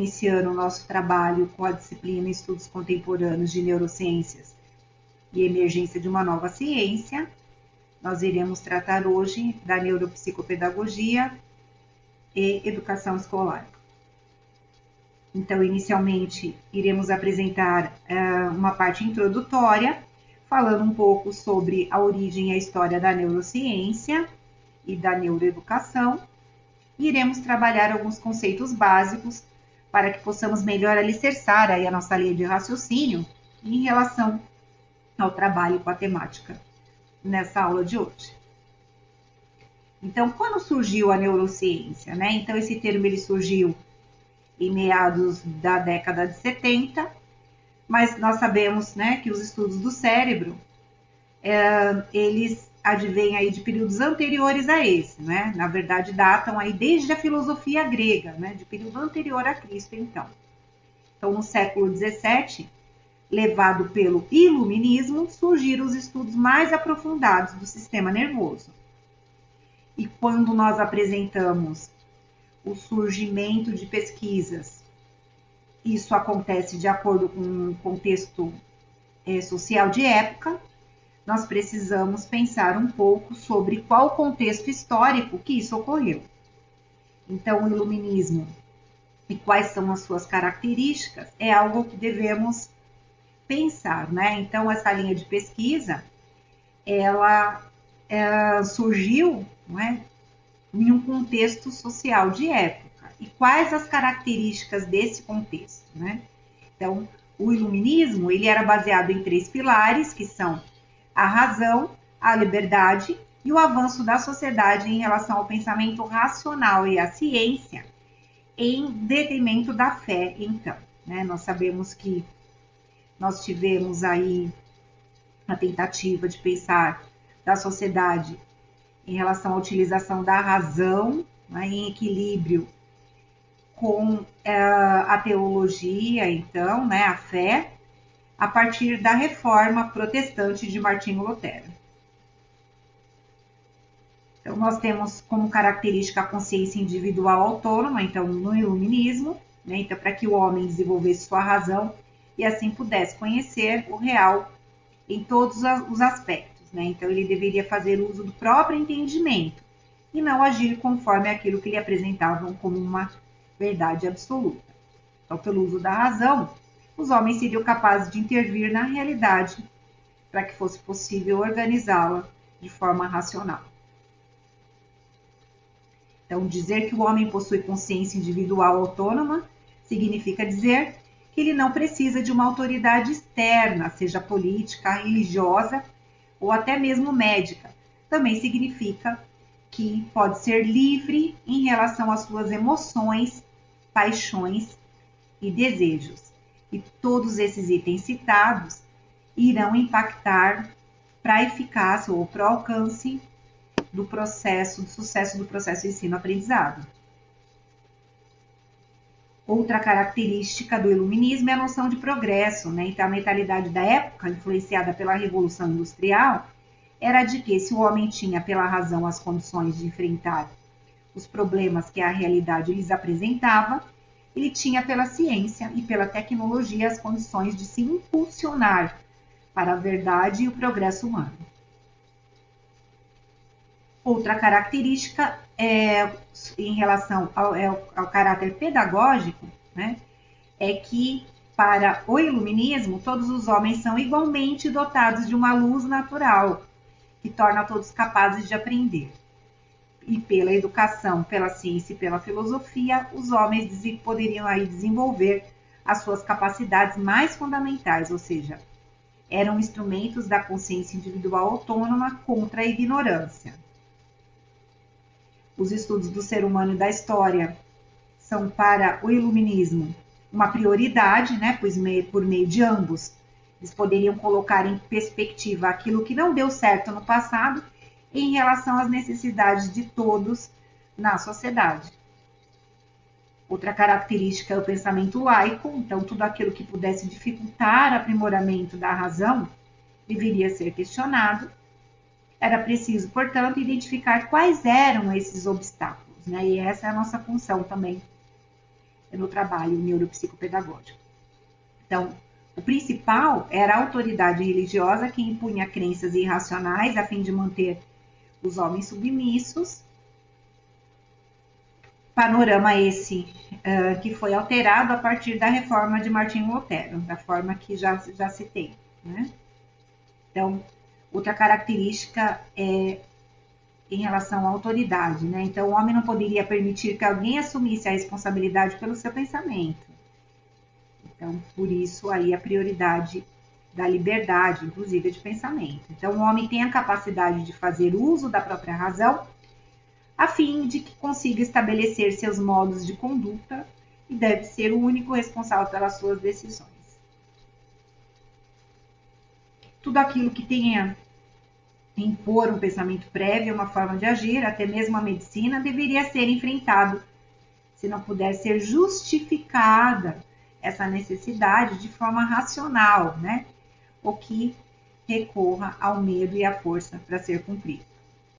iniciando o nosso trabalho com a disciplina Estudos Contemporâneos de Neurociências e Emergência de uma Nova Ciência. Nós iremos tratar hoje da neuropsicopedagogia e educação escolar. Então, inicialmente, iremos apresentar uma parte introdutória, falando um pouco sobre a origem e a história da neurociência e da neuroeducação. E iremos trabalhar alguns conceitos básicos para que possamos melhor alicerçar aí a nossa linha de raciocínio em relação ao trabalho com a temática nessa aula de hoje. Então, quando surgiu a neurociência, né? Então, esse termo ele surgiu em meados da década de 70, mas nós sabemos, né, que os estudos do cérebro, eles advêm aí de períodos anteriores a esse, né? Na verdade, datam aí desde a filosofia grega, né, de período anterior a Cristo, então. Então, no século XVII, levado pelo iluminismo, surgiram os estudos mais aprofundados do sistema nervoso. E quando nós apresentamos o surgimento de pesquisas, isso acontece de acordo com um contexto social de época, nós precisamos pensar um pouco sobre qual o contexto histórico que isso ocorreu. Então, o iluminismo e quais são as suas características é algo que devemos pensar, né? Então, essa linha de pesquisa, ela surgiu, não é, em um contexto social de época. E quais as características desse contexto, né? Então, o iluminismo, ele era baseado em 3 pilares, que são a razão, a liberdade e o avanço da sociedade em relação ao pensamento racional e à ciência, em detrimento da fé, então, né? Nós sabemos que nós tivemos aí a tentativa de pensar da sociedade em relação à utilização da razão, né, em equilíbrio com a teologia, então, né, a fé, a partir da reforma protestante de Martinho Lutero. Então, nós temos como característica a consciência individual autônoma, então, no iluminismo, né, então, para que o homem desenvolvesse sua razão e assim pudesse conhecer o real em todos os aspectos, né? Então, ele deveria fazer uso do próprio entendimento e não agir conforme aquilo que lhe apresentavam como uma verdade absoluta. Então, pelo uso da razão, os homens seriam capazes de intervir na realidade para que fosse possível organizá-la de forma racional. Então, dizer que o homem possui consciência individual autônoma significa dizer que ele não precisa de uma autoridade externa, seja política, religiosa ou até mesmo médica. Também significa que pode ser livre em relação às suas emoções, paixões e desejos. E todos esses itens citados irão impactar para a eficácia ou para o alcance do sucesso do processo de ensino-aprendizado. Outra característica do iluminismo é a noção de progresso, né? Então, a mentalidade da época, influenciada pela Revolução Industrial, era de que se o homem tinha pela razão as condições de enfrentar os problemas que a realidade lhes apresentava, ele tinha pela ciência e pela tecnologia as condições de se impulsionar para a verdade e o progresso humano. Outra característica em relação ao caráter pedagógico, né, é que para o iluminismo todos os homens são igualmente dotados de uma luz natural que torna todos capazes de aprender. E pela educação, pela ciência e pela filosofia, os homens poderiam aí desenvolver as suas capacidades mais fundamentais, ou seja, eram instrumentos da consciência individual autônoma contra a ignorância. Os estudos do ser humano e da história são para o iluminismo uma prioridade, né, pois por meio de ambos eles poderiam colocar em perspectiva aquilo que não deu certo no passado em relação às necessidades de todos na sociedade. Outra característica é o pensamento laico, então tudo aquilo que pudesse dificultar o aprimoramento da razão deveria ser questionado. Era preciso, portanto, identificar quais eram esses obstáculos, né? E essa é a nossa função também no trabalho neuropsicopedagógico. Então, o principal era a autoridade religiosa que impunha crenças irracionais a fim de manter os homens submissos. Panorama esse que foi alterado a partir da reforma de Martinho Lutero, da forma que já citei, né? Então, outra característica é em relação à autoridade, né? Então, o homem não poderia permitir que alguém assumisse a responsabilidade pelo seu pensamento. Então, por isso aí a prioridade da liberdade, inclusive de pensamento. Então, o homem tem a capacidade de fazer uso da própria razão, a fim de que consiga estabelecer seus modos de conduta e deve ser o único responsável pelas suas decisões. Tudo aquilo que tenha impor um pensamento prévio, uma forma de agir, até mesmo a medicina, deveria ser enfrentado, se não puder ser justificada essa necessidade de forma racional, né? Ou que recorra ao medo e à força para ser cumprido.